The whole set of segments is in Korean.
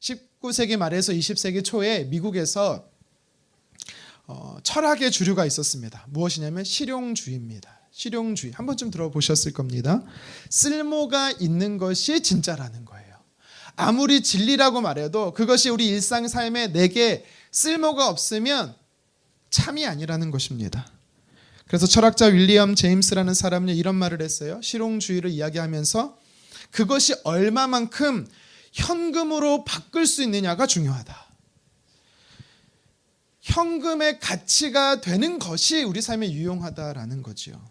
19세기 말에서 20세기 초에 미국에서 철학의 주류가 있었습니다. 무엇이냐면 실용주의입니다. 실용주의. 한 번쯤 들어보셨을 겁니다. 쓸모가 있는 것이 진짜라는 거예요. 아무리 진리라고 말해도 그것이 우리 일상 삶에 내게 쓸모가 없으면 참이 아니라는 것입니다. 그래서 철학자 윌리엄 제임스라는 사람은 이런 말을 했어요. 실용주의를 이야기하면서 그것이 얼마만큼 현금으로 바꿀 수 있느냐가 중요하다. 현금의 가치가 되는 것이 우리 삶에 유용하다라는 거지요.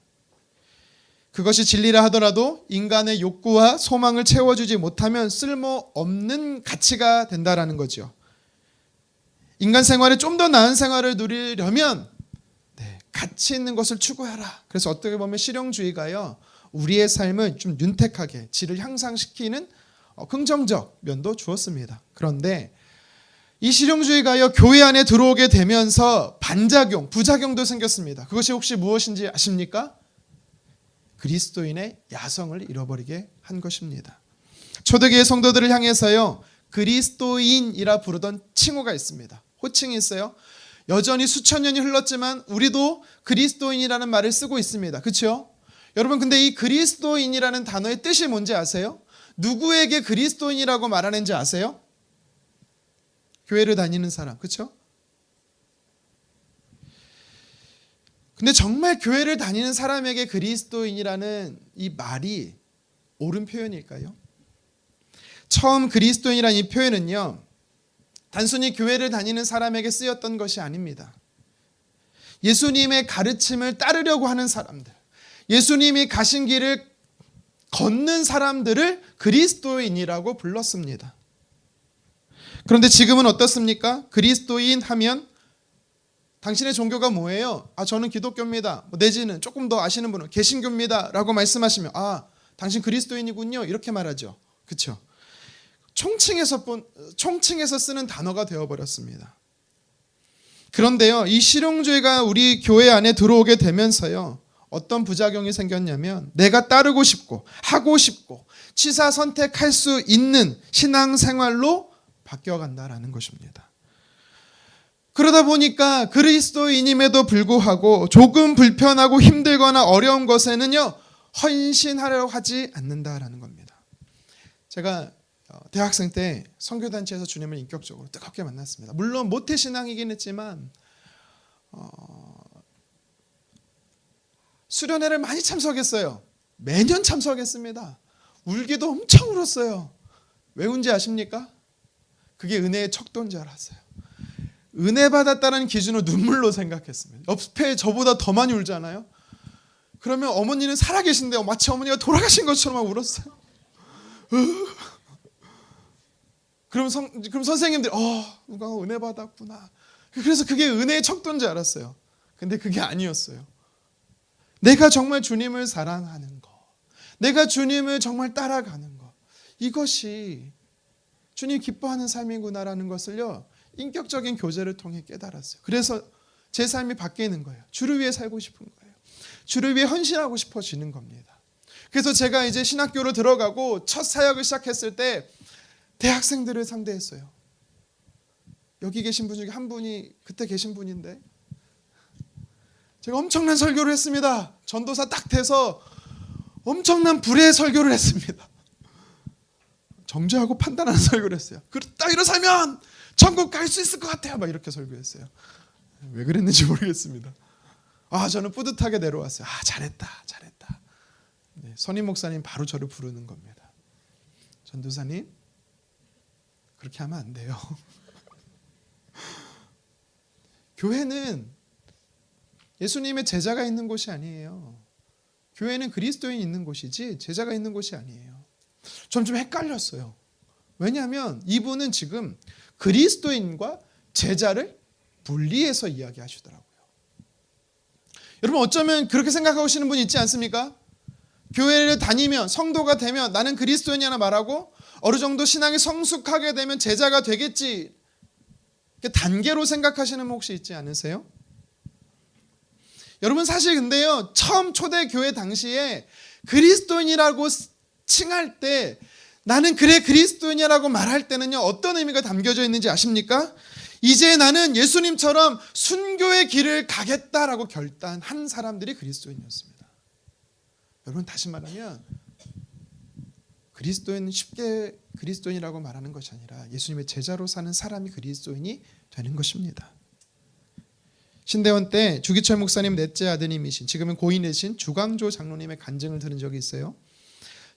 그것이 진리라 하더라도 인간의 욕구와 소망을 채워주지 못하면 쓸모없는 가치가 된다라는 거죠. 인간 생활에 좀 더 나은 생활을 누리려면 가치 있는 것을 추구하라. 그래서 어떻게 보면 실용주의가요, 우리의 삶을 좀 윤택하게 질을 향상시키는 긍정적 면도 주었습니다. 그런데 이 실용주의가요, 교회 안에 들어오게 되면서 반작용, 부작용도 생겼습니다. 그것이 혹시 무엇인지 아십니까? 그리스도인의 야성을 잃어버리게 한 것입니다. 초대교회 성도들을 향해서요, 그리스도인이라 부르던 칭호가 있습니다. 호칭이 있어요. 여전히 수천 년이 흘렀지만 우리도 그리스도인이라는 말을 쓰고 있습니다. 그렇죠? 여러분, 근데 이 그리스도인이라는 단어의 뜻이 뭔지 아세요? 누구에게 그리스도인이라고 말하는지 아세요? 교회를 다니는 사람, 그렇죠? 근데 정말 교회를 다니는 사람에게 그리스도인이라는 이 말이 옳은 표현일까요? 처음 그리스도인이라는 이 표현은요, 단순히 교회를 다니는 사람에게 쓰였던 것이 아닙니다. 예수님의 가르침을 따르려고 하는 사람들, 예수님이 가신 길을 걷는 사람들을 그리스도인이라고 불렀습니다. 그런데 지금은 어떻습니까? 그리스도인 하면 당신의 종교가 뭐예요? 저는 기독교입니다. 내지는 조금 더 아시는 분은 개신교입니다 라고 말씀하시면 당신 그리스도인이군요, 이렇게 말하죠. 그렇죠? 총칭해서 쓰는 단어가 되어버렸습니다. 그런데요, 이 실용주의가 우리 교회 안에 들어오게 되면서요, 어떤 부작용이 생겼냐면 내가 따르고 싶고 하고 싶고 취사 선택할 수 있는 신앙생활로 바뀌어간다라는 것입니다. 그러다 보니까 그리스도인임에도 불구하고 조금 불편하고 힘들거나 어려운 것에는요, 헌신하려고 하지 않는다라는 겁니다. 제가 대학생 때 선교단체에서 주님을 인격적으로 뜨겁게 만났습니다. 물론 모태신앙이긴 했지만 수련회를 많이 참석했어요. 매년 참석했습니다. 울기도 엄청 울었어요. 왜 운지 아십니까? 그게 은혜의 척도인 줄 알았어요. 은혜 받았다는 기준으로 눈물로 생각했습니다. 옆에 저보다 더 많이 울잖아요. 그러면 어머니는 살아계신데요, 마치 어머니가 돌아가신 것처럼 울었어요. 그럼 선생님들이 누가 은혜 받았구나. 그래서 그게 은혜의 척도인 줄 알았어요. 근데 그게 아니었어요. 내가 정말 주님을 사랑하는 것, 내가 주님을 정말 따라가는 것, 이것이 주님 기뻐하는 삶이구나라는 것을요, 인격적인 교제를 통해 깨달았어요. 그래서 제 삶이 바뀌는 거예요. 주를 위해 살고 싶은 거예요. 주를 위해 헌신하고 싶어지는 겁니다. 그래서 제가 이제 신학교로 들어가고 첫 사역을 시작했을 때 대학생들을 상대했어요. 여기 계신 분 중에 한 분이 그때 계신 분인데, 제가 엄청난 설교를 했습니다. 전도사 딱 돼서 엄청난 불의 설교를 했습니다. 정죄하고 판단하는 설교를 했어요. 딱 이러 살면 천국 갈 수 있을 것 같아요. 막 이렇게 설교했어요. 왜 그랬는지 모르겠습니다. 저는 뿌듯하게 내려왔어요. 잘했다. 네, 선임 목사님 바로 저를 부르는 겁니다. 전도사님, 그렇게 하면 안 돼요. 교회는 예수님의 제자가 있는 곳이 아니에요. 교회는 그리스도인이 있는 곳이지 제자가 있는 곳이 아니에요. 전 좀 헷갈렸어요. 왜냐하면 이분은 지금 그리스도인과 제자를 분리해서 이야기하시더라고요. 여러분, 어쩌면 그렇게 생각하시는 분이 있지 않습니까? 교회를 다니면, 성도가 되면 나는 그리스도인이라 말하고 어느 정도 신앙이 성숙하게 되면 제자가 되겠지, 단계로 생각하시는 분 혹시 있지 않으세요? 여러분, 사실 근데요, 처음 초대교회 당시에 그리스도인이라고 칭할 때 나는 그래 그리스도인이라고 말할 때는요, 어떤 의미가 담겨져 있는지 아십니까? 이제 나는 예수님처럼 순교의 길을 가겠다라고 결단한 사람들이 그리스도인이었습니다. 여러분, 다시 말하면 그리스도인, 쉽게 그리스도인이라고 말하는 것이 아니라 예수님의 제자로 사는 사람이 그리스도인이 되는 것입니다. 신대원 때 주기철 목사님 넷째 아드님이신, 지금은 고인이신 주광조 장로님의 간증을 들은 적이 있어요.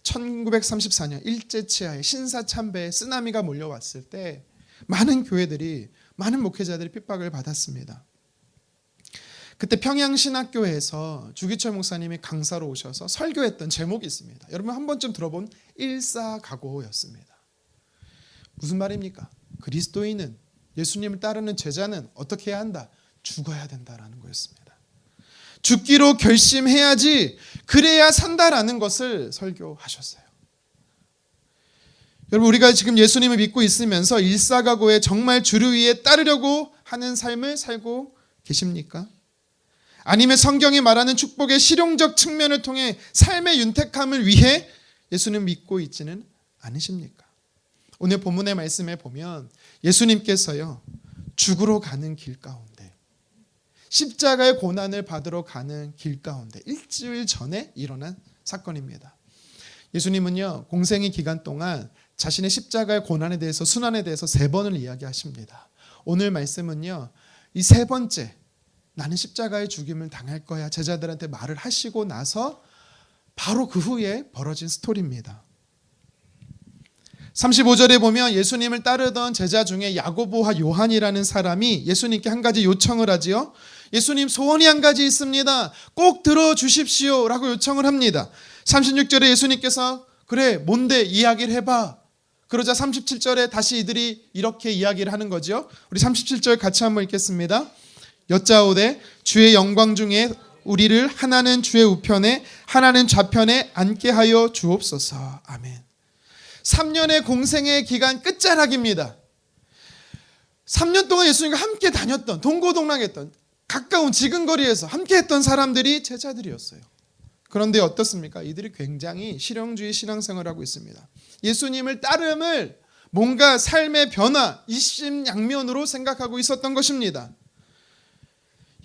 1934년 일제치하에 신사참배에 쓰나미가 몰려왔을 때 많은 교회들이, 많은 목회자들이 핍박을 받았습니다. 그때 평양신학교에서 주기철 목사님이 강사로 오셔서 설교했던 제목이 있습니다. 여러분 한 번쯤 들어본 일사각오였습니다. 무슨 말입니까? 그리스도인은, 예수님을 따르는 제자는 어떻게 해야 한다? 죽어야 된다라는 거였습니다. 죽기로 결심해야지, 그래야 산다라는 것을 설교하셨어요. 여러분, 우리가 지금 예수님을 믿고 있으면서 일사각오에 정말 주를 위해 따르려고 하는 삶을 살고 계십니까? 아니면 성경이 말하는 축복의 실용적 측면을 통해 삶의 윤택함을 위해 예수님을 믿고 있지는 않으십니까? 오늘 본문의 말씀에 보면 예수님께서요, 죽으러 가는 길 가운데, 십자가의 고난을 받으러 가는 길 가운데 일주일 전에 일어난 사건입니다. 예수님은요, 공생의 기간 동안 자신의 십자가의 고난에 대해서, 순환에 대해서 3번을 이야기하십니다. 오늘 말씀은요, 이 3번째, 나는 십자가의 죽임을 당할 거야, 제자들한테 말을 하시고 나서 바로 그 후에 벌어진 스토리입니다. 35절에 보면 예수님을 따르던 제자 중에 야고보와 요한이라는 사람이 예수님께 한 가지 요청을 하지요. 예수님, 소원이 한 가지 있습니다. 꼭 들어주십시오 라고 요청을 합니다. 36절에 예수님께서 그래, 뭔데, 이야기를 해봐. 그러자 37절에 다시 이들이 이렇게 이야기를 하는 거죠. 우리 37절 같이 한번 읽겠습니다. 여짜오되 주의 영광 중에 우리를 하나는 주의 우편에 하나는 좌편에 앉게 하여 주옵소서. 아멘. 3년의 공생의 기간 끝자락입니다. 3년 동안 예수님과 함께 다녔던, 동고동락했던, 가까운 지근거리에서 함께 했던 사람들이 제자들이었어요. 그런데 어떻습니까? 이들이 굉장히 실용주의 신앙생활을 하고 있습니다. 예수님을 따름을 뭔가 삶의 변화, 이심양면으로 생각하고 있었던 것입니다.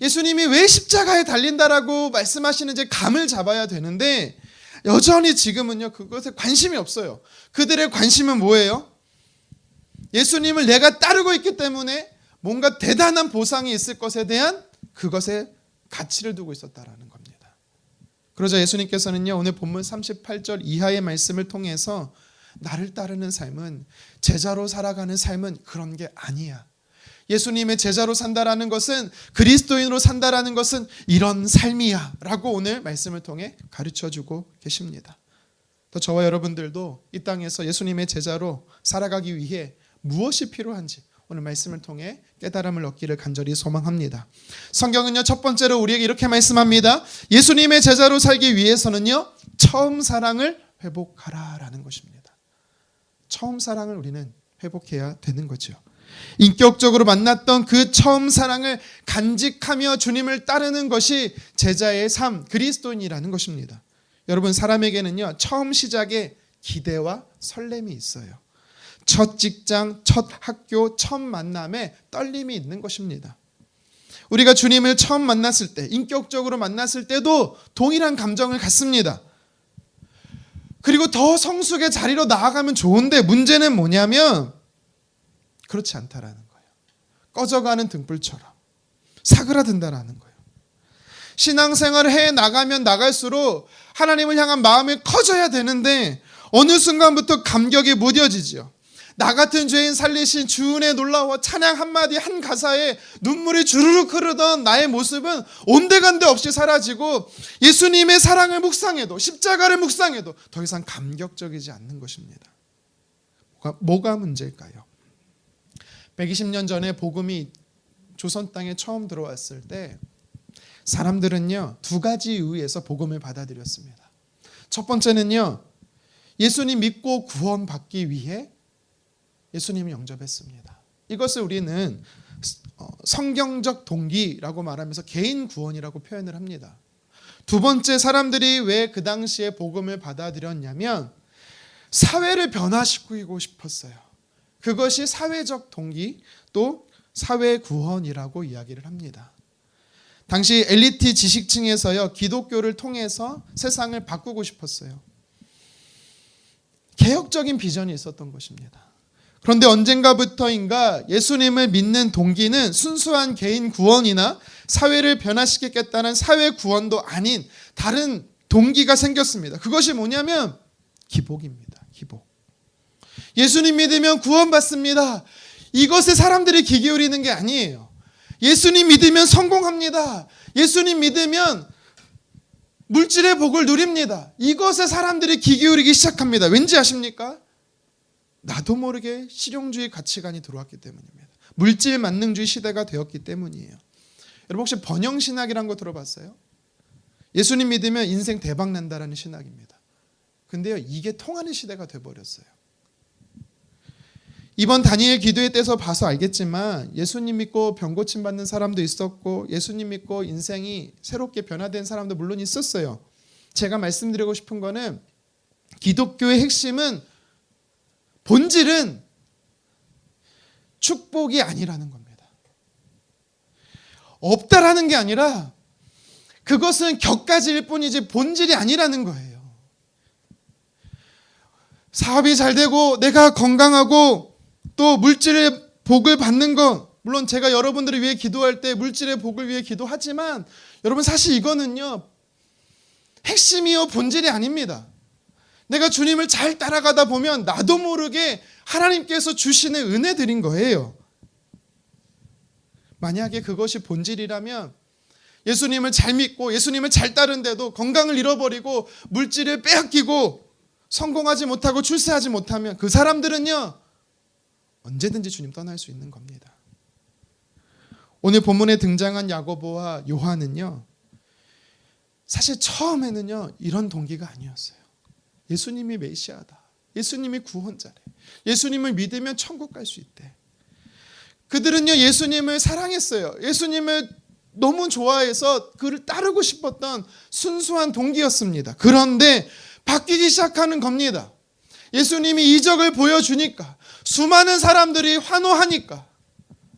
예수님이 왜 십자가에 달린다라고 말씀하시는지 감을 잡아야 되는데 여전히 지금은요, 그것에 관심이 없어요. 그들의 관심은 뭐예요? 예수님을 내가 따르고 있기 때문에 뭔가 대단한 보상이 있을 것에 대한 그것에 가치를 두고 있었다라는 겁니다. 그러자 예수님께서는요, 오늘 본문 38절 이하의 말씀을 통해서 나를 따르는 삶은, 제자로 살아가는 삶은 그런 게 아니야. 예수님의 제자로 산다라는 것은, 그리스도인으로 산다라는 것은 이런 삶이야 라고 오늘 말씀을 통해 가르쳐주고 계십니다. 또 저와 여러분들도 이 땅에서 예수님의 제자로 살아가기 위해 무엇이 필요한지 오늘 말씀을 통해 깨달음을 얻기를 간절히 소망합니다. 성경은요, 첫 번째로 우리에게 이렇게 말씀합니다. 예수님의 제자로 살기 위해서는요, 처음 사랑을 회복하라라는 것입니다. 처음 사랑을 우리는 회복해야 되는 거죠. 인격적으로 만났던 그 처음 사랑을 간직하며 주님을 따르는 것이 제자의 삶, 그리스도인이라는 것입니다. 여러분, 사람에게는요, 처음 시작에 기대와 설렘이 있어요. 첫 직장, 첫 학교, 첫 만남에 떨림이 있는 것입니다. 우리가 주님을 처음 만났을 때, 인격적으로 만났을 때도 동일한 감정을 갖습니다. 그리고 더 성숙의 자리로 나아가면 좋은데 문제는 뭐냐면 그렇지 않다라는 거예요. 꺼져가는 등불처럼 사그라든다라는 거예요. 신앙생활을 해 나가면 나갈수록 하나님을 향한 마음이 커져야 되는데 어느 순간부터 감격이 무뎌지죠. 나 같은 죄인 살리신 주은혜 놀라워 찬양 한마디 한 가사에 눈물이 주르륵 흐르던 나의 모습은 온데간데 없이 사라지고 예수님의 사랑을 묵상해도, 십자가를 묵상해도 더 이상 감격적이지 않는 것입니다. 뭐가 문제일까요? 120년 전에 복음이 조선 땅에 처음 들어왔을 때 사람들은요, 2가지 이유에서 복음을 받아들였습니다. 첫 번째는요, 예수님 믿고 구원받기 위해 예수님을 영접했습니다. 이것을 우리는 성경적 동기라고 말하면서 개인 구원이라고 표현을 합니다. 두 번째, 사람들이 왜 그 당시에 복음을 받아들였냐면 사회를 변화시키고 싶었어요. 그것이 사회적 동기, 또 사회 구원이라고 이야기를 합니다. 당시 엘리트 지식층에서요, 기독교를 통해서 세상을 바꾸고 싶었어요. 개혁적인 비전이 있었던 것입니다. 그런데 언젠가부터인가 예수님을 믿는 동기는 순수한 개인 구원이나 사회를 변화시키겠다는 사회 구원도 아닌 다른 동기가 생겼습니다. 그것이 뭐냐면 기복입니다. 기복. 예수님 믿으면 구원받습니다. 이것에 사람들이 귀 기울이는 게 아니에요. 예수님 믿으면 성공합니다. 예수님 믿으면 물질의 복을 누립니다. 이것에 사람들이 귀 기울이기 시작합니다. 왠지 아십니까? 나도 모르게 실용주의 가치관이 들어왔기 때문입니다. 물질 만능주의 시대가 되었기 때문이에요. 여러분 혹시 번영신학이라는 거 들어봤어요? 예수님 믿으면 인생 대박 난다라는 신학입니다. 근데요, 이게 통하는 시대가 돼버렸어요. 이번 다니엘 기도회 때서 봐서 알겠지만 예수님 믿고 병 고침 받는 사람도 있었고 예수님 믿고 인생이 새롭게 변화된 사람도 물론 있었어요. 제가 말씀드리고 싶은 거는 기독교의 핵심은 본질은 축복이 아니라는 겁니다. 없다라는 게 아니라 그것은 격가지일 뿐이지 본질이 아니라는 거예요. 사업이 잘 되고 내가 건강하고 또 물질의 복을 받는 것, 물론 제가 여러분들을 위해 기도할 때 물질의 복을 위해 기도하지만 여러분 사실 이거는요 핵심이요 본질이 아닙니다. 내가 주님을 잘 따라가다 보면 나도 모르게 하나님께서 주시는 은혜들인 거예요. 만약에 그것이 본질이라면 예수님을 잘 믿고 예수님을 잘 따른데도 건강을 잃어버리고 물질을 빼앗기고 성공하지 못하고 출세하지 못하면 그 사람들은요 언제든지 주님 떠날 수 있는 겁니다. 오늘 본문에 등장한 야고보와 요한은요 사실 처음에는요 이런 동기가 아니었어요. 예수님이 메시아다. 예수님이 구원자래. 예수님을 믿으면 천국 갈 수 있대. 그들은요 예수님을 사랑했어요. 예수님을 너무 좋아해서 그를 따르고 싶었던 순수한 동기였습니다. 그런데 바뀌기 시작하는 겁니다. 예수님이 이적을 보여주니까 수많은 사람들이 환호하니까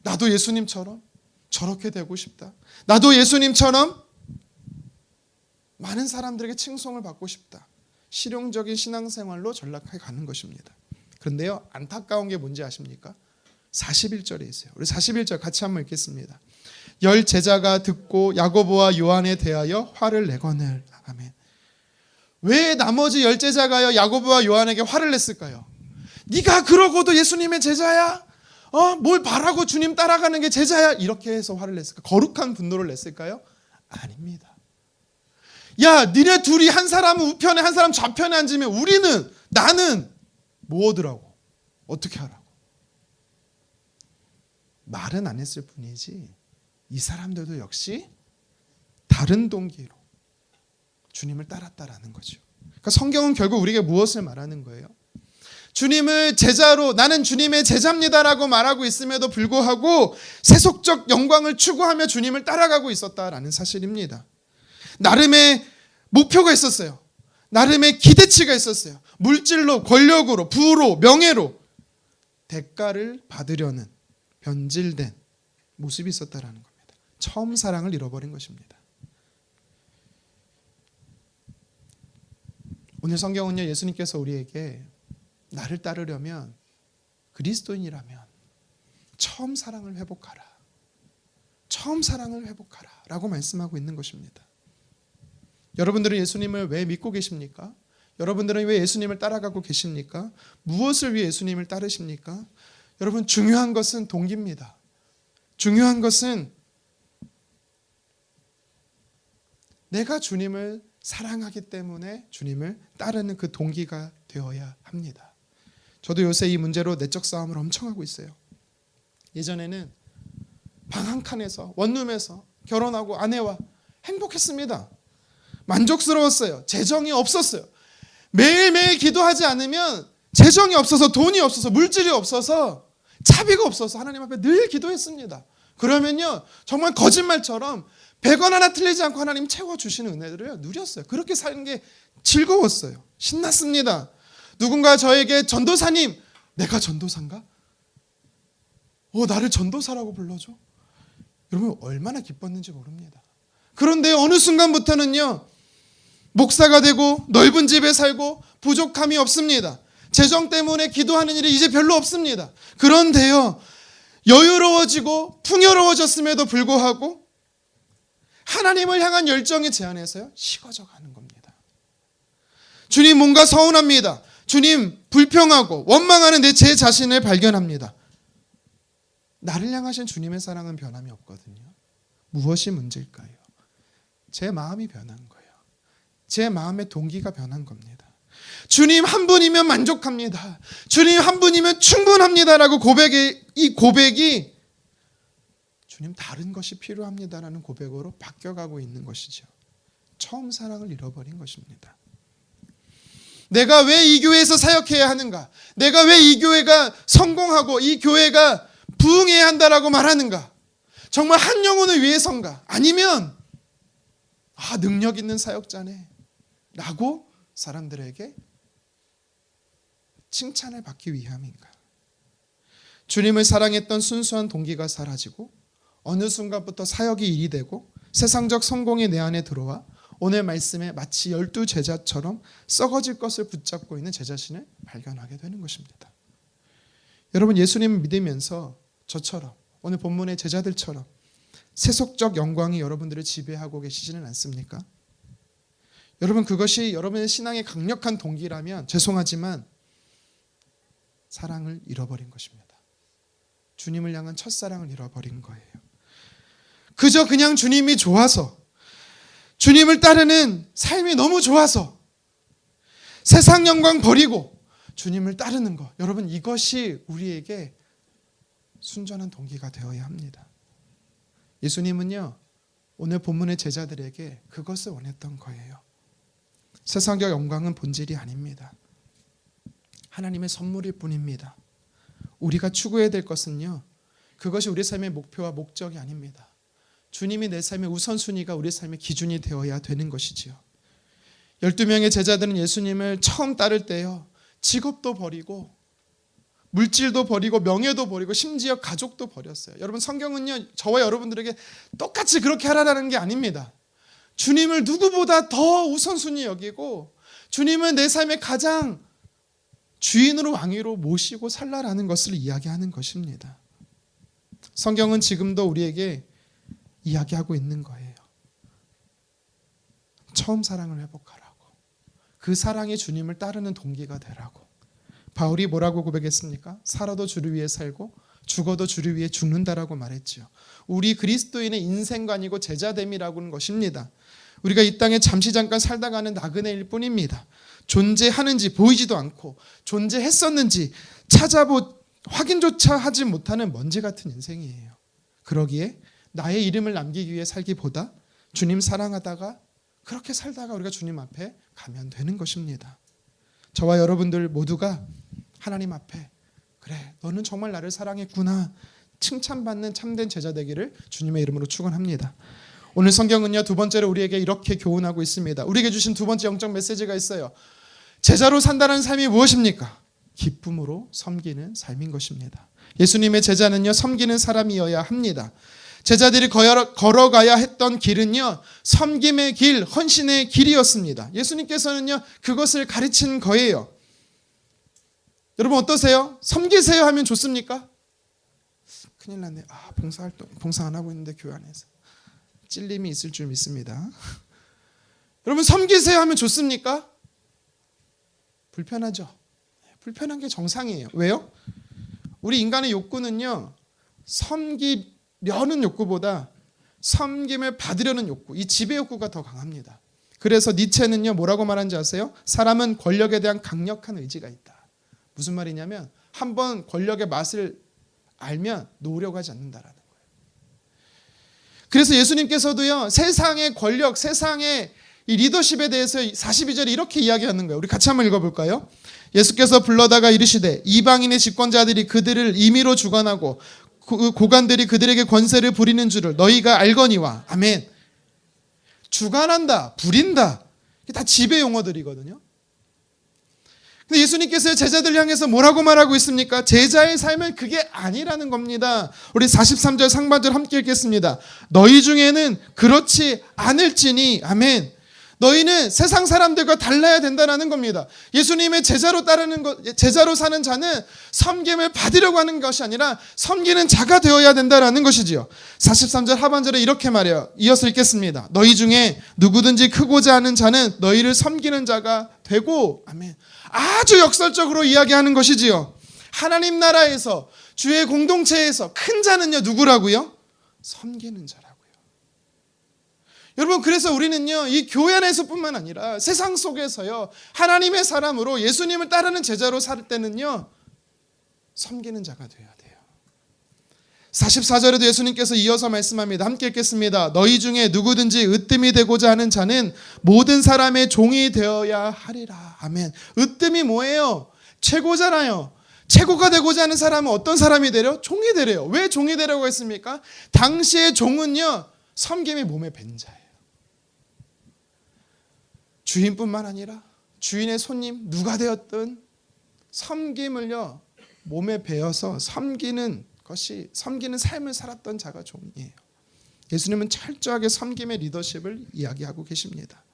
나도 예수님처럼 저렇게 되고 싶다. 나도 예수님처럼 많은 사람들에게 칭송을 받고 싶다. 실용적인 신앙생활로 전락해 가는 것입니다. 그런데요 안타까운 게 뭔지 아십니까? 41절에 있어요. 우리 41절 같이 한번 읽겠습니다. 열 제자가 듣고 야고보와 요한에 대하여 화를 내거늘. 아멘. 왜 나머지 열 제자가요 야고보와 요한에게 화를 냈을까요? 네가 그러고도 예수님의 제자야? 뭘 바라고 주님 따라가는 게 제자야? 이렇게 해서 화를 냈을까? 거룩한 분노를 냈을까요? 아닙니다. 야, 니네 둘이 한 사람은 우편에 한 사람 좌편에 앉으면 나는 뭐 하더라고? 어떻게 하라고? 말은 안 했을 뿐이지 이 사람들도 역시 다른 동기로 주님을 따랐다라는 거죠. 그러니까 성경은 결국 우리에게 무엇을 말하는 거예요? 주님을 제자로 나는 주님의 제자입니다라고 말하고 있음에도 불구하고 세속적 영광을 추구하며 주님을 따라가고 있었다라는 사실입니다. 나름의 목표가 있었어요. 나름의 기대치가 있었어요. 물질로, 권력으로, 부로, 명예로 대가를 받으려는 변질된 모습이 있었다라는 겁니다. 처음 사랑을 잃어버린 것입니다. 오늘 성경은요 예수님께서 우리에게 나를 따르려면 그리스도인이라면 처음 사랑을 회복하라. 처음 사랑을 회복하라 라고 말씀하고 있는 것입니다. 여러분들은 예수님을 왜 믿고 계십니까? 여러분들은 왜 예수님을 따라가고 계십니까? 무엇을 위해 예수님을 따르십니까? 여러분 중요한 것은 동기입니다. 중요한 것은 내가 주님을 사랑하기 때문에 주님을 따르는 그 동기가 되어야 합니다. 저도 요새 이 문제로 내적 싸움을 엄청 하고 있어요. 예전에는 방 한 칸에서 원룸에서 결혼하고 아내와 행복했습니다. 만족스러웠어요. 재정이 없었어요. 매일매일 기도하지 않으면 재정이 없어서 돈이 없어서 물질이 없어서 차비가 없어서 하나님 앞에 늘 기도했습니다. 그러면요 정말 거짓말처럼 100원 하나 틀리지 않고 하나님 채워주시는 은혜들을 누렸어요. 그렇게 사는 게 즐거웠어요. 신났습니다. 누군가 저에게 전도사님, 내가 전도사인가? 나를 전도사라고 불러줘? 여러분 얼마나 기뻤는지 모릅니다. 그런데 어느 순간부터는요, 목사가 되고 넓은 집에 살고 부족함이 없습니다. 재정 때문에 기도하는 일이 이제 별로 없습니다. 그런데요, 여유로워지고 풍요로워졌음에도 불구하고 하나님을 향한 열정이 제 안에서요 식어져 가는 겁니다. 주님, 뭔가 서운합니다. 주님, 불평하고 원망하는 제 자신을 발견합니다. 나를 향하신 주님의 사랑은 변함이 없거든요. 무엇이 문제일까요? 제 마음이 변한 거예요. 제 마음의 동기가 변한 겁니다. 주님 한 분이면 만족합니다. 주님 한 분이면 충분합니다라고 이 고백이 주님 다른 것이 필요합니다라는 고백으로 바뀌어가고 있는 것이죠. 처음 사랑을 잃어버린 것입니다. 내가 왜 이 교회에서 사역해야 하는가? 내가 왜 이 교회가 성공하고 이 교회가 부흥해야 한다라고 말하는가? 정말 한 영혼을 위해서인가? 아니면 능력 있는 사역자네 라고 사람들에게 칭찬을 받기 위함인가? 주님을 사랑했던 순수한 동기가 사라지고 어느 순간부터 사역이 일이 되고 세상적 성공이 내 안에 들어와 오늘 말씀에 마치 12제자처럼 썩어질 것을 붙잡고 있는 제 자신을 발견하게 되는 것입니다. 여러분, 예수님을 믿으면서 저처럼 오늘 본문의 제자들처럼 세속적 영광이 여러분들을 지배하고 계시지는 않습니까? 여러분, 그것이 여러분의 신앙의 강력한 동기라면 죄송하지만 사랑을 잃어버린 것입니다. 주님을 향한 첫사랑을 잃어버린 거예요. 그저 그냥 주님이 좋아서, 주님을 따르는 삶이 너무 좋아서 세상 영광 버리고 주님을 따르는 것, 여러분, 이것이 우리에게 순전한 동기가 되어야 합니다. 예수님은요, 오늘 본문의 제자들에게 그것을 원했던 거예요. 세상적 영광은 본질이 아닙니다. 하나님의 선물일 뿐입니다. 우리가 추구해야 될 것은요, 그것이 우리 삶의 목표와 목적이 아닙니다. 주님이 내 삶의 우선순위가 우리 삶의 기준이 되어야 되는 것이지요. 12명의 제자들은 예수님을 처음 따를 때요, 직업도 버리고 물질도 버리고 명예도 버리고 심지어 가족도 버렸어요. 여러분, 성경은요, 저와 여러분들에게 똑같이 그렇게 하라는 게 아닙니다. 주님을 누구보다 더 우선순위 여기고 주님은 내 삶의 가장 주인으로 왕위로 모시고 살라라는 것을 이야기하는 것입니다. 성경은 지금도 우리에게 이야기하고 있는 거예요. 처음 사랑을 회복하라고. 그 사랑이 주님을 따르는 동기가 되라고. 바울이 뭐라고 고백했습니까? 살아도 주를 위해 살고 죽어도 주를 위해 죽는다라고 말했지요. 우리 그리스도인의 인생관이고 제자됨이라고 하는 것입니다. 우리가 이 땅에 잠시 잠깐 살다가는 나그네일 뿐입니다. 존재하는지 보이지도 않고 존재했었는지 확인조차 하지 못하는 먼지 같은 인생이에요. 그러기에 나의 이름을 남기기 위해 살기보다 주님 사랑하다가 그렇게 살다가 우리가 주님 앞에 가면 되는 것입니다. 저와 여러분들 모두가 하나님 앞에 그래, 너는 정말 나를 사랑했구나 칭찬받는 참된 제자 되기를 주님의 이름으로 축원합니다. 오늘 성경은요, 두 번째로 우리에게 이렇게 교훈하고 있습니다. 우리에게 주신 두 번째 영적 메시지가 있어요. 제자로 산다는 삶이 무엇입니까? 기쁨으로 섬기는 삶인 것입니다. 예수님의 제자는요, 섬기는 사람이어야 합니다. 제자들이 걸어가야 했던 길은요, 섬김의 길, 헌신의 길이었습니다. 예수님께서는요, 그것을 가르친 거예요. 여러분 어떠세요? 섬기세요 하면 좋습니까? 큰일 났네. 봉사 안 하고 있는데 교회 안에서 찔림이 있을 줄 믿습니다. 여러분, 섬기세요 하면 좋습니까? 불편하죠. 불편한 게 정상이에요. 왜요? 우리 인간의 욕구는요, 섬기려는 욕구보다 섬김을 받으려는 욕구, 이 지배 욕구가 더 강합니다. 그래서 니체는요, 뭐라고 말하는지 아세요? 사람은 권력에 대한 강력한 의지가 있다. 무슨 말이냐면 한번 권력의 맛을 알면 놓으려고 하지 않는다라는 거예요. 그래서 예수님께서도요, 세상의 권력, 세상의 이 리더십에 대해서 42절에 이렇게 이야기하는 거예요. 우리 같이 한번 읽어볼까요? 예수께서 불러다가 이르시되 이방인의 집권자들이 그들을 임의로 주관하고 고관들이 그들에게 권세를 부리는 줄을 너희가 알거니와. 아멘. 주관한다, 부린다, 이게 다 지배 용어들이거든요. 근데 예수님께서 제자들 향해서 뭐라고 말하고 있습니까? 제자의 삶은 그게 아니라는 겁니다. 우리 43절 상반절 함께 읽겠습니다. 너희 중에는 그렇지 않을지니 아멘. 너희는 세상 사람들과 달라야 된다는 겁니다. 예수님의 제자로 따르는 것, 제자로 사는 자는 섬김을 받으려고 하는 것이 아니라 섬기는 자가 되어야 된다는 것이지요. 43절 하반절에 이렇게 말해요. 이어서 읽겠습니다. 너희 중에 누구든지 크고자 하는 자는 너희를 섬기는 자가 되고 아멘. 아주 역설적으로 이야기하는 것이지요. 하나님 나라에서 주의 공동체에서 큰 자는요 누구라고요? 섬기는 자라고요. 여러분, 그래서 우리는요 이 교회 안에서뿐만 아니라 세상 속에서요 하나님의 사람으로 예수님을 따르는 제자로 살 때는요 섬기는 자가 되어야 돼요. 44절에도 예수님께서 이어서 말씀합니다. 함께 읽겠습니다. 너희 중에 누구든지 으뜸이 되고자 하는 자는 모든 사람의 종이 되어야 하리라. 아멘. 으뜸이 뭐예요? 최고잖아요. 최고가 되고자 하는 사람은 어떤 사람이 되려? 종이 되래요. 왜 종이 되려고 했습니까? 당시의 종은요 섬김이 몸에 밴 자예요. 주인뿐만 아니라 주인의 손님 누가 되었든 섬김을요 몸에 배어서 섬기는 삶을 살았던 자가 종이에요. 예수님은 철저하게 섬김의 리더십을 이야기하고 계십니다.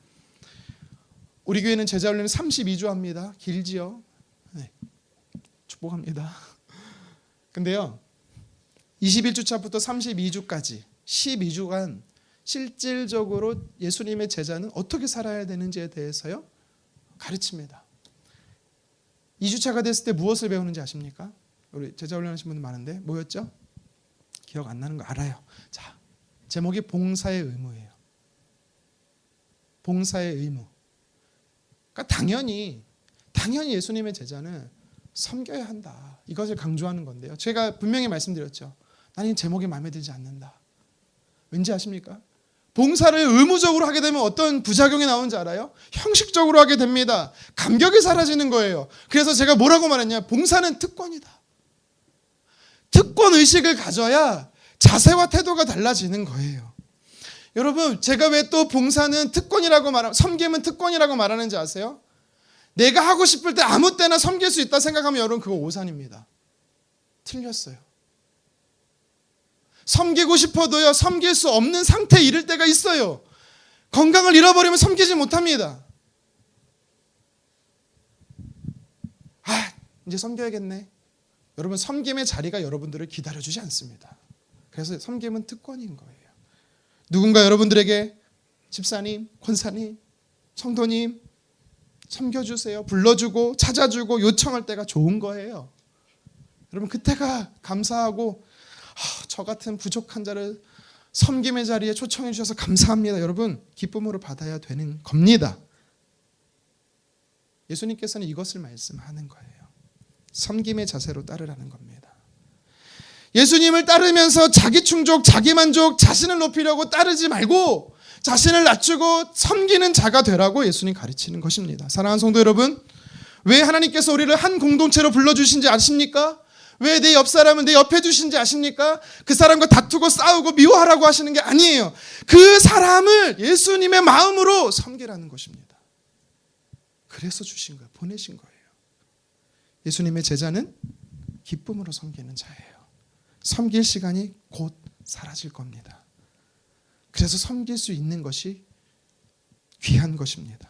우리 교회는 제자 훈련을 32주 합니다. 길지요? 네. 축복합니다. 근데요 21주차부터 32주까지 12주간 실질적으로 예수님의 제자는 어떻게 살아야 되는지에 대해서요 가르칩니다. 2주차가 됐을 때 무엇을 배우는지 아십니까? 우리 제자 훈련하신 분들 많은데 뭐였죠? 기억 안 나는 거 알아요. 자, 제목이 봉사의 의무예요. 봉사의 의무. 그러니까 당연히 예수님의 제자는 섬겨야 한다. 이것을 강조하는 건데요. 제가 분명히 말씀드렸죠. 나는 이 제목이 마음에 들지 않는다. 왠지 아십니까? 봉사를 의무적으로 하게 되면 어떤 부작용이 나오는지 알아요? 형식적으로 하게 됩니다. 감격이 사라지는 거예요. 그래서 제가 뭐라고 말했냐? 봉사는 특권이다. 특권 의식을 가져야 자세와 태도가 달라지는 거예요. 여러분, 제가 왜 또 봉사는 특권이라고 섬김은 특권이라고 말하는지 아세요? 내가 하고 싶을 때 아무 때나 섬길 수 있다 생각하면 여러분 그거 오산입니다. 틀렸어요. 섬기고 싶어도요 섬길 수 없는 상태에 이를 때가 있어요. 건강을 잃어버리면 섬기지 못합니다. 이제 섬겨야겠네. 여러분, 섬김의 자리가 여러분들을 기다려주지 않습니다. 그래서 섬김은 특권인 거예요. 누군가 여러분들에게 집사님, 권사님, 성도님 섬겨주세요. 불러주고 찾아주고 요청할 때가 좋은 거예요. 여러분, 그때가 감사하고 저 같은 부족한 자를 섬김의 자리에 초청해 주셔서 감사합니다. 여러분, 기쁨으로 받아야 되는 겁니다. 예수님께서는 이것을 말씀하는 거예요. 섬김의 자세로 따르라는 겁니다. 예수님을 따르면서 자기 충족, 자기 만족, 자신을 높이려고 따르지 말고 자신을 낮추고 섬기는 자가 되라고 예수님 가르치는 것입니다. 사랑하는 성도 여러분, 왜 하나님께서 우리를 한 공동체로 불러주신지 아십니까? 왜 내 옆 사람은 내 옆에 주신지 아십니까? 그 사람과 다투고 싸우고 미워하라고 하시는 게 아니에요. 그 사람을 예수님의 마음으로 섬기라는 것입니다. 그래서 주신 거예요. 보내신 거예요. 예수님의 제자는 기쁨으로 섬기는 자예요. 섬길 시간이 곧 사라질 겁니다. 그래서 섬길 수 있는 것이 귀한 것입니다.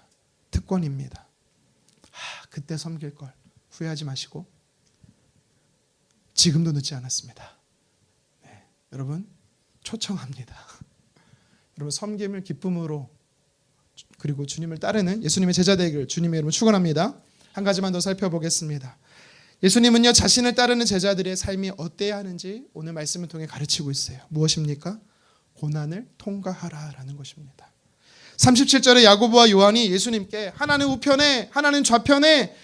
특권입니다. 그때 섬길 걸 후회하지 마시고 지금도 늦지 않았습니다. 네, 여러분 초청합니다. 여러분 섬김을 기쁨으로 그리고 주님을 따르는 예수님의 제자 되기를 주님의 이름으로 축원합니다. 한 가지만 더 살펴보겠습니다. 예수님은요 자신을 따르는 제자들의 삶이 어때야 하는지 오늘 말씀을 통해 가르치고 있어요. 무엇입니까? 고난을 통과하라라는 것입니다. 37절에 야고보와 요한이 예수님께 하나는 우편에 하나는 좌편에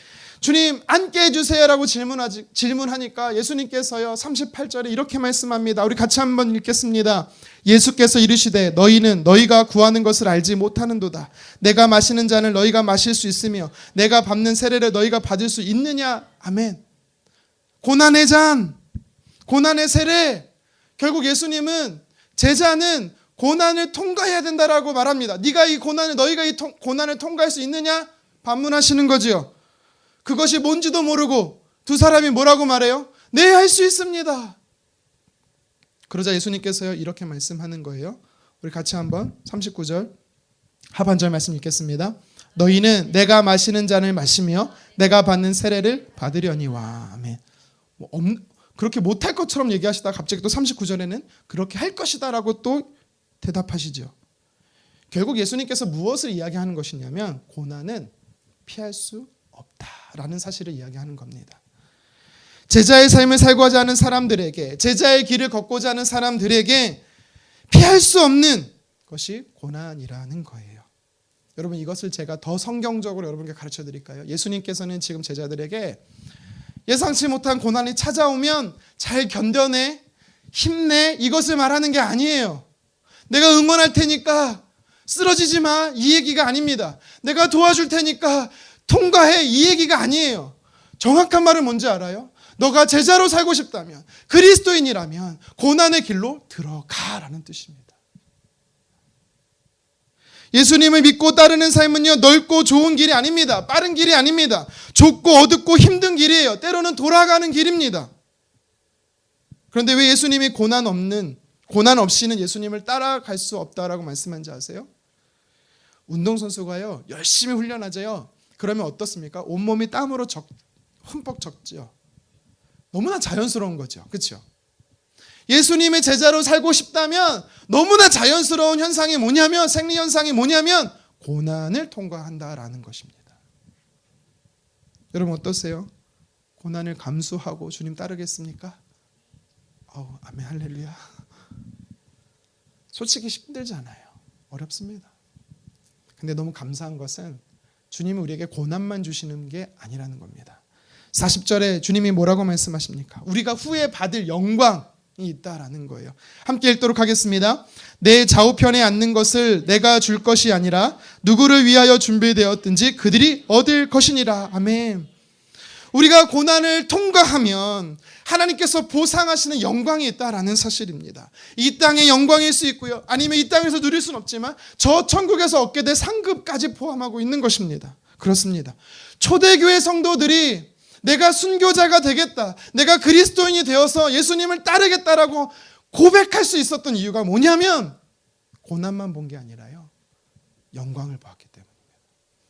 주님 앉게 해주세요라고 질문하니까 예수님께서요 38절에 이렇게 말씀합니다. 우리 같이 한번 읽겠습니다. 예수께서 이르시되 너희는 너희가 구하는 것을 알지 못하는도다. 내가 마시는 잔을 너희가 마실 수 있으며 내가 밟는 세례를 너희가 받을 수 있느냐. 아멘. 고난의 잔, 고난의 세례. 결국 예수님은 제자는 고난을 통과해야 된다라고 말합니다. 너희가 이 고난을 통과할 수 있느냐? 반문하시는 거지요. 그것이 뭔지도 모르고 두 사람이 뭐라고 말해요? 네, 할 수 있습니다. 그러자 예수님께서요 이렇게 말씀하는 거예요. 우리 같이 한번 39절 하반절 말씀 읽겠습니다. 너희는 내가 마시는 잔을 마시며 내가 받는 세례를 받으려니와. 아멘. 그렇게 못할 것처럼 얘기하시다가 갑자기 또 39절에는 그렇게 할 것이다라고 또 대답하시죠. 결국 예수님께서 무엇을 이야기하는 것이냐면 고난은 피할 수 없다라는 사실을 이야기하는 겁니다. 제자의 삶을 살고자 하는 사람들에게, 제자의 길을 걷고자 하는 사람들에게 피할 수 없는 것이 고난이라는 거예요. 여러분, 이것을 제가 더 성경적으로 여러분께 가르쳐 드릴까요? 예수님께서는 지금 제자들에게 예상치 못한 고난이 찾아오면 잘 견뎌내, 힘내, 이것을 말하는 게 아니에요. 내가 응원할 테니까 쓰러지지 마, 이 얘기가 아닙니다. 내가 도와줄 테니까 통과해, 이 얘기가 아니에요. 정확한 말은 뭔지 알아요? 너가 제자로 살고 싶다면, 그리스도인이라면 고난의 길로 들어가라는 뜻입니다. 예수님을 믿고 따르는 삶은요, 넓고 좋은 길이 아닙니다. 빠른 길이 아닙니다. 좁고 어둡고 힘든 길이에요. 때로는 돌아가는 길입니다. 그런데 왜 예수님이 고난 없이는 예수님을 따라갈 수 없다라고 말씀한지 아세요? 운동선수가요, 열심히 훈련하죠. 그러면 어떻습니까? 온몸이 땀으로 흠뻑 젖죠. 너무나 자연스러운 거죠. 그렇죠? 예수님의 제자로 살고 싶다면 너무나 자연스러운 현상이 뭐냐면, 생리 현상이 뭐냐면 고난을 통과한다라는 것입니다. 여러분 어떠세요? 고난을 감수하고 주님 따르겠습니까? 아멘, 할렐루야. 솔직히 힘들지 않아요. 어렵습니다. 근데 너무 감사한 것은 주님은 우리에게 고난만 주시는 게 아니라는 겁니다. 40절에 주님이 뭐라고 말씀하십니까? 우리가 후에 받을 영광이 있다라는 거예요. 함께 읽도록 하겠습니다. 내 좌우편에 앉는 것을 내가 줄 것이 아니라 누구를 위하여 준비되었든지 그들이 얻을 것이니라. 아멘. 우리가 고난을 통과하면 하나님께서 보상하시는 영광이 있다라는 사실입니다. 이 땅의 영광일 수 있고요, 아니면 이 땅에서 누릴 수는 없지만 저 천국에서 얻게 될 상급까지 포함하고 있는 것입니다. 그렇습니다. 초대교회 성도들이 내가 순교자가 되겠다, 내가 그리스도인이 되어서 예수님을 따르겠다라고 고백할 수 있었던 이유가 뭐냐면 고난만 본 게 아니라요, 영광을 보았기 때문입니다.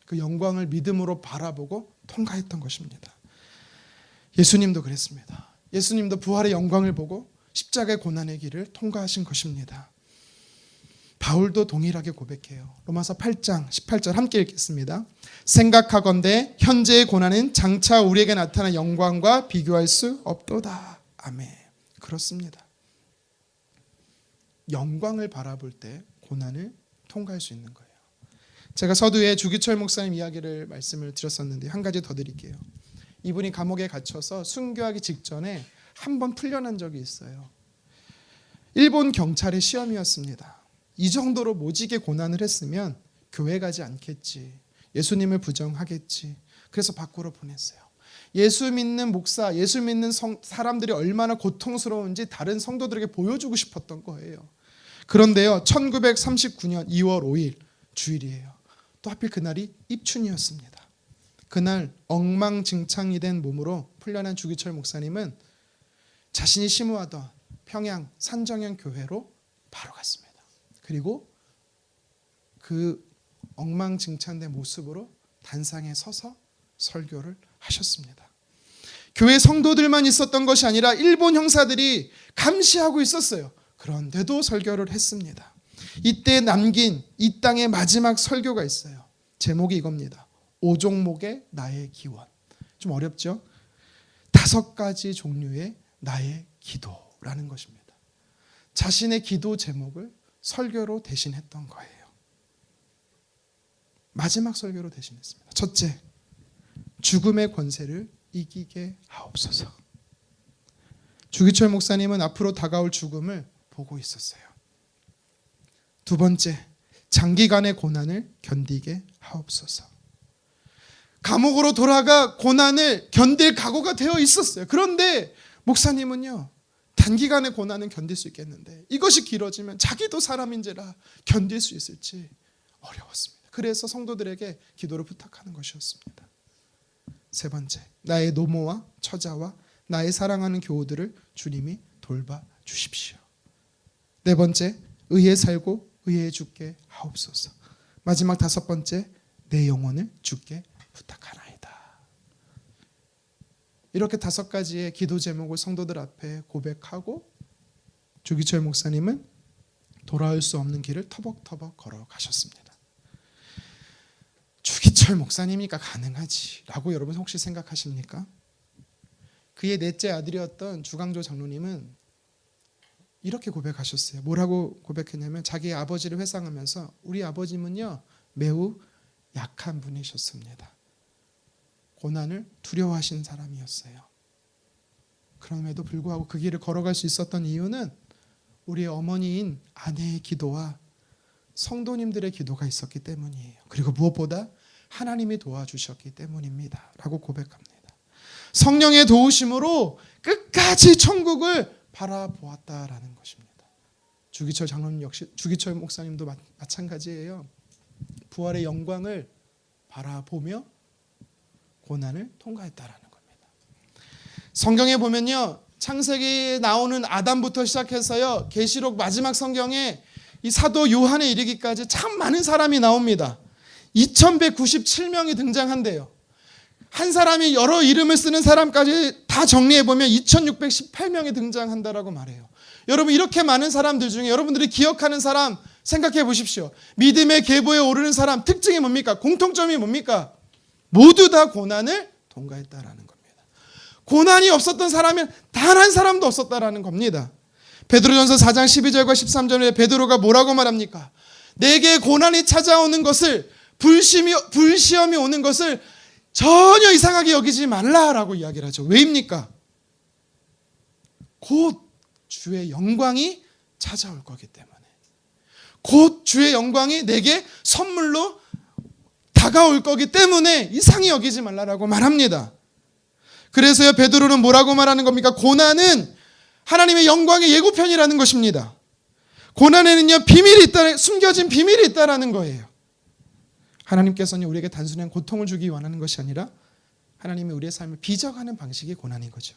그 영광을 믿음으로 바라보고 통과했던 것입니다. 예수님도 그랬습니다. 예수님도 부활의 영광을 보고 십자가의 고난의 길을 통과하신 것입니다. 바울도 동일하게 고백해요. 로마서 8장 18절 함께 읽겠습니다. 생각하건대 현재의 고난은 장차 우리에게 나타난 영광과 비교할 수 없도다. 아멘. 그렇습니다. 영광을 바라볼 때 고난을 통과할 수 있는 거예요. 제가 서두에 주기철 목사님 이야기를 말씀을 드렸었는데 한 가지 더 드릴게요. 이분이 감옥에 갇혀서 순교하기 직전에 한 번 풀려난 적이 있어요. 일본 경찰의 시험이었습니다. 이 정도로 모지게 고난을 했으면 교회 가지 않겠지, 예수님을 부정하겠지. 그래서 밖으로 보냈어요. 예수 믿는 목사, 예수 믿는 사람들이 얼마나 고통스러운지 다른 성도들에게 보여주고 싶었던 거예요. 그런데요, 1939년 2월 5일 주일이에요. 또 하필 그날이 입춘이었습니다. 그날 엉망진창이 된 몸으로 풀려난 주기철 목사님은 자신이 심우하던 평양 산정현 교회로 바로 갔습니다. 그리고 그 엉망진창된 모습으로 단상에 서서 설교를 하셨습니다. 교회 성도들만 있었던 것이 아니라 일본 형사들이 감시하고 있었어요. 그런데도 설교를 했습니다. 이때 남긴 이 땅의 마지막 설교가 있어요. 제목이 이겁니다. 5종목의 나의 기원. 좀 어렵죠? 5가지 종류의 나의 기도라는 것입니다. 자신의 기도 제목을 설교로 대신했던 거예요. 마지막 설교로 대신했습니다. 첫째, 죽음의 권세를 이기게 하옵소서. 주기철 목사님은 앞으로 다가올 죽음을 보고 있었어요. 두 번째, 장기간의 고난을 견디게 하옵소서. 감옥으로 돌아가 고난을 견딜 각오가 되어 있었어요. 그런데 목사님은요, 단기간의 고난은 견딜 수 있겠는데 이것이 길어지면 자기도 사람인지라 견딜 수 있을지 어려웠습니다. 그래서 성도들에게 기도를 부탁하는 것이었습니다. 세 번째, 나의 노모와 처자와 나의 사랑하는 교우들을 주님이 돌봐 주십시오. 네 번째, 의에 살고 의에 죽게 하옵소서. 마지막 다섯 번째, 내 영혼을 주께 부탁하나이다. 이렇게 다섯 가지의 기도 제목을 성도들 앞에 고백하고 주기철 목사님은 돌아올 수 없는 길을 터벅터벅 걸어가셨습니다. 주기철 목사님이니까 가능하지 라고 여러분 혹시 생각하십니까? 그의 넷째 아들이었던 주강조 장로님은 이렇게 고백하셨어요. 뭐라고 고백했냐면 자기 아버지를 회상하면서 우리 아버지는요 매우 약한 분이셨습니다. 고난을 두려워하신 사람이었어요. 그럼에도 불구하고 그 길을 걸어갈 수 있었던 이유는 우리의 어머니인 아내의 기도와 성도님들의 기도가 있었기 때문이에요. 그리고 무엇보다 하나님이 도와주셨기 때문입니다 라고 고백합니다. 성령의 도우심으로 끝까지 천국을 바라보았다라는 것입니다. 주기철 장로님 역시, 주기철 목사님도 마찬가지예요. 부활의 영광을 바라보며 고난을 통과했다라는 겁니다. 성경에 보면요, 창세기에 나오는 아담부터 시작해서요, 계시록 마지막 성경에 이 사도 요한에 이르기까지 참 많은 사람이 나옵니다. 2197명이 등장한대요. 한 사람이 여러 이름을 쓰는 사람까지 다 정리해보면 2618명이 등장한다라고 말해요. 여러분, 이렇게 많은 사람들 중에 여러분들이 기억하는 사람 생각해 보십시오. 믿음의 계보에 오르는 사람 특징이 뭡니까? 공통점이 뭡니까? 모두 다 고난을 통과했다라는 겁니다. 고난이 없었던 사람은 단 한 사람도 없었다라는 겁니다. 베드로전서 4장 12절과 13절에 베드로가 뭐라고 말합니까? 내게 고난이 찾아오는 것을 불시험이 오는 것을 전혀 이상하게 여기지 말라라고 이야기를 하죠. 왜입니까? 곧 주의 영광이 찾아올 거기 때문에. 곧 주의 영광이 내게 선물로 다가올 거기 때문에 이상히 여기지 말라라고 말합니다. 그래서요, 베드로는 뭐라고 말하는 겁니까? 고난은 하나님의 영광의 예고편이라는 것입니다. 고난에는요, 비밀이 있다, 숨겨진 비밀이 있다라는 거예요. 하나님께서는 우리에게 단순한 고통을 주기 원하는 것이 아니라 하나님이 우리의 삶을 비적하는 방식이 고난인 거죠.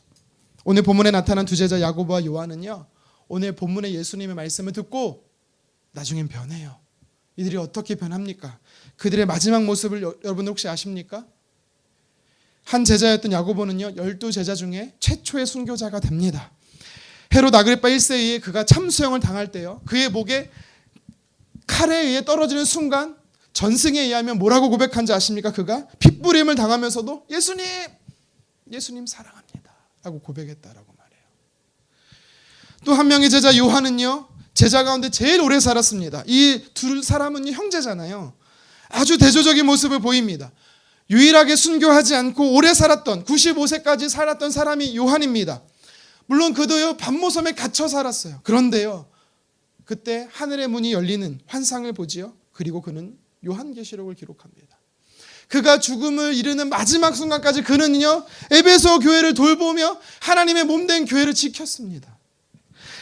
오늘 본문에 나타난 두 제자 야고보와 요한은요, 오늘 본문의 예수님의 말씀을 듣고 나중엔 변해요. 이들이 어떻게 변합니까? 그들의 마지막 모습을 여러분 혹시 아십니까? 한 제자였던 야고보는요, 12제자 중에 최초의 순교자가 됩니다. 헤롯 아그리파 1세에 그가 참수형을 당할 때요, 그의 목에 칼에 의해 떨어지는 순간 전승에 의하면 뭐라고 고백한지 아십니까? 그가 핏부림을 당하면서도 예수님 사랑합니다 라고 고백했다라고 말해요. 또 한 명의 제자 요한은요, 제자 가운데 제일 오래 살았습니다. 이 두 사람은 형제잖아요. 아주 대조적인 모습을 보입니다. 유일하게 순교하지 않고 오래 살았던 95세까지 살았던 사람이 요한입니다. 물론 그도요, 밤모섬에 갇혀 살았어요. 그런데요, 그때 하늘의 문이 열리는 환상을 보지요. 그리고 그는 요한계시록을 기록합니다. 그가 죽음을 이르는 마지막 순간까지 그는요, 에베소 교회를 돌보며 하나님의 몸된 교회를 지켰습니다.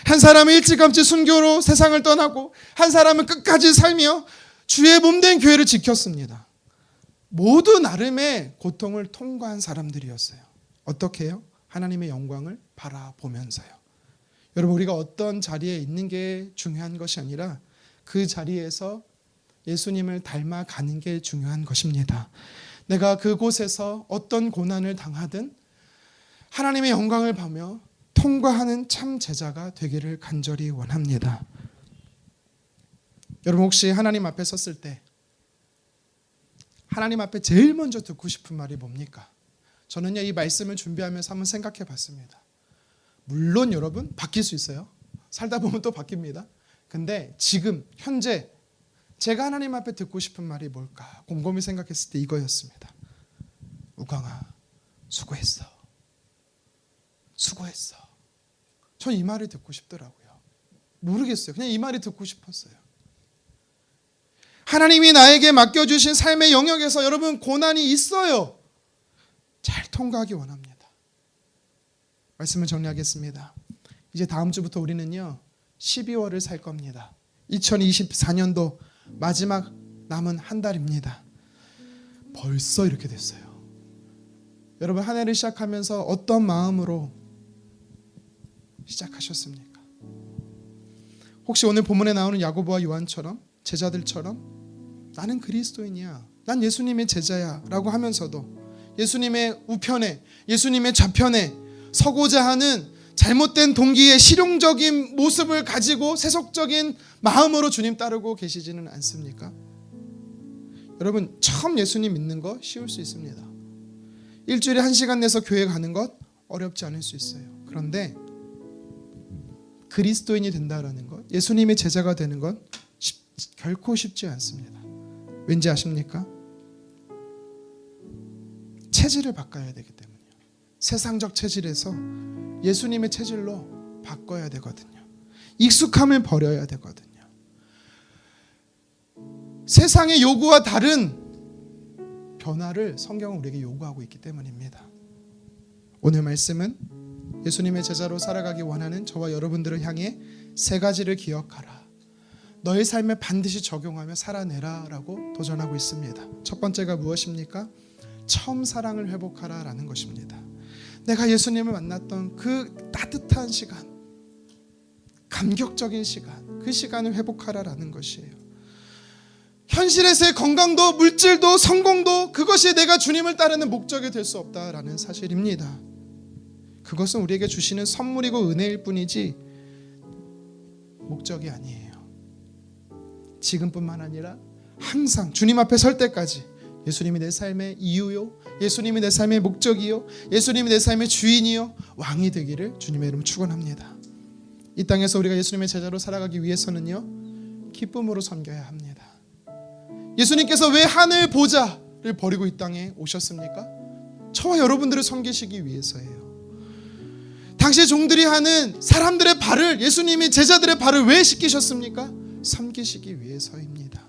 한 사람은 일찌감치 순교로 세상을 떠나고 한 사람은 끝까지 살며 주의 몸된 교회를 지켰습니다. 모두 나름의 고통을 통과한 사람들이었어요. 어떻게 해요? 하나님의 영광을 바라보면서요. 여러분, 우리가 어떤 자리에 있는 게 중요한 것이 아니라 그 자리에서 예수님을 닮아가는 게 중요한 것입니다. 내가 그곳에서 어떤 고난을 당하든 하나님의 영광을 보며 통과하는 참 제자가 되기를 간절히 원합니다. 여러분, 혹시 하나님 앞에 섰을 때 하나님 앞에 제일 먼저 듣고 싶은 말이 뭡니까? 저는요, 이 말씀을 준비하면서 한번 생각해 봤습니다. 물론 여러분, 바뀔 수 있어요. 살다 보면 또 바뀝니다. 근데 지금 현재 제가 하나님 앞에 듣고 싶은 말이 뭘까 곰곰이 생각했을 때 이거였습니다. 우광아, 수고했어. 수고했어. 전 이 말이 듣고 싶더라고요. 모르겠어요. 그냥 이 말이 듣고 싶었어요. 하나님이 나에게 맡겨주신 삶의 영역에서 여러분, 고난이 있어요. 잘 통과하기 원합니다. 말씀을 정리하겠습니다. 이제 다음 주부터 우리는요, 12월을 살 겁니다. 2024년도 마지막 남은 한 달입니다. 벌써 이렇게 됐어요. 여러분 한 해를 시작하면서 어떤 마음으로 시작하셨습니까? 혹시 오늘 본문에 나오는 야고보와 요한처럼 제자들처럼 나는 그리스도인이야, 난 예수님의 제자야 라고 하면서도 예수님의 우편에 예수님의 좌편에 서고자 하는 잘못된 동기의 실용적인 모습을 가지고 세속적인 마음으로 주님 따르고 계시지는 않습니까? 여러분 처음 예수님 믿는 거 쉬울 수 있습니다. 일주일에 1시간 내서 교회 가는 것 어렵지 않을 수 있어요. 그런데 그리스도인이 된다라는 것, 예수님의 제자가 되는 건 결코 쉽지 않습니다. 왠지 아십니까? 체질을 바꿔야 되기 때문이에요. 세상적 체질에서 예수님의 체질로 바꿔야 되거든요. 익숙함을 버려야 되거든요. 세상의 요구와 다른 변화를 성경은 우리에게 요구하고 있기 때문입니다. 오늘 말씀은 예수님의 제자로 살아가기 원하는 저와 여러분들을 향해 3가지를 기억하라, 너의 삶에 반드시 적용하며 살아내라 라고 도전하고 있습니다. 첫 번째가 무엇입니까? 처음 사랑을 회복하라 라는 것입니다. 내가 예수님을 만났던 그 따뜻한 시간, 감격적인 시간, 그 시간을 회복하라 라는 것이에요. 현실에서의 건강도 물질도 성공도 그것이 내가 주님을 따르는 목적이 될 수 없다라는 사실입니다. 그것은 우리에게 주시는 선물이고 은혜일 뿐이지 목적이 아니에요. 지금뿐만 아니라 항상 주님 앞에 설 때까지 예수님이 내 삶의 이유요, 예수님이 내 삶의 목적이요, 예수님이 내 삶의 주인이요, 왕이 되기를 주님의 이름으로 축원합니다. 이 땅에서 우리가 예수님의 제자로 살아가기 위해서는요, 기쁨으로 섬겨야 합니다. 예수님께서 왜 하늘 보좌를 버리고 이 땅에 오셨습니까? 저와 여러분들을 섬기시기 위해서예요. 당시 종들이 하는 사람들의 발을, 예수님이 제자들의 발을 왜 씻기셨습니까? 섬기시기 위해서입니다.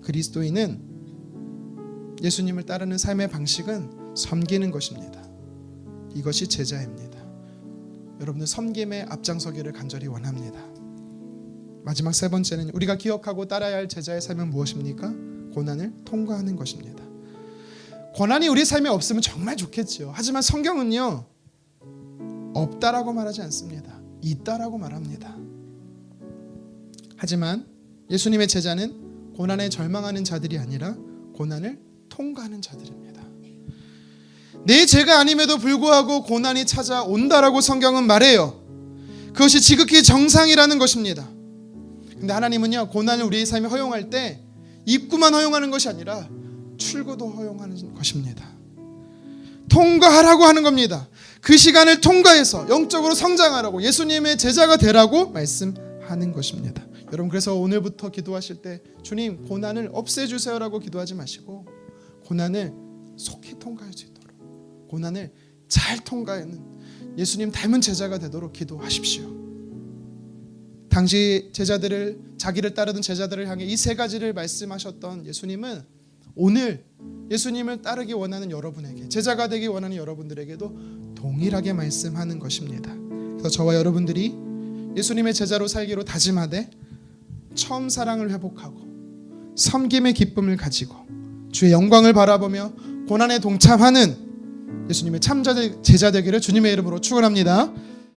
그리스도인은, 예수님을 따르는 삶의 방식은 섬기는 것입니다. 이것이 제자입니다. 여러분들 섬김에 앞장서기를 간절히 원합니다. 마지막 3번째는 우리가 기억하고 따라야 할 제자의 삶은 무엇입니까? 고난을 통과하는 것입니다. 고난이 우리 삶에 없으면 정말 좋겠죠. 하지만 성경은요, 없다라고 말하지 않습니다. 있다라고 말합니다. 하지만 예수님의 제자는 고난에 절망하는 자들이 아니라 고난을 통과하는 자들입니다. 내 죄가 아님에도 불구하고 고난이 찾아온다라고 성경은 말해요. 그것이 지극히 정상이라는 것입니다. 근데 하나님은요, 고난을 우리의 삶에 허용할 때 입구만 허용하는 것이 아니라 출구도 허용하는 것입니다. 통과하라고 하는 겁니다. 그 시간을 통과해서 영적으로 성장하라고, 예수님의 제자가 되라고 말씀하는 것입니다. 여러분, 그래서 오늘부터 기도하실 때 주님 고난을 없애주세요라고 기도하지 마시고 고난을 속히 통과할 수 있도록, 고난을 잘 통과하는 예수님 닮은 제자가 되도록 기도하십시오. 당시 제자들을, 자기를 따르던 제자들을 향해 이 3가지를 말씀하셨던 예수님은 오늘 예수님을 따르기 원하는 여러분에게, 제자가 되기 원하는 여러분들에게도 동일하게 말씀하는 것입니다. 그래서 저와 여러분들이 예수님의 제자로 살기로 다짐하되 처음 사랑을 회복하고 섬김의 기쁨을 가지고 주의 영광을 바라보며 고난에 동참하는 예수님의 참 제자 되기를 주님의 이름으로 축원합니다.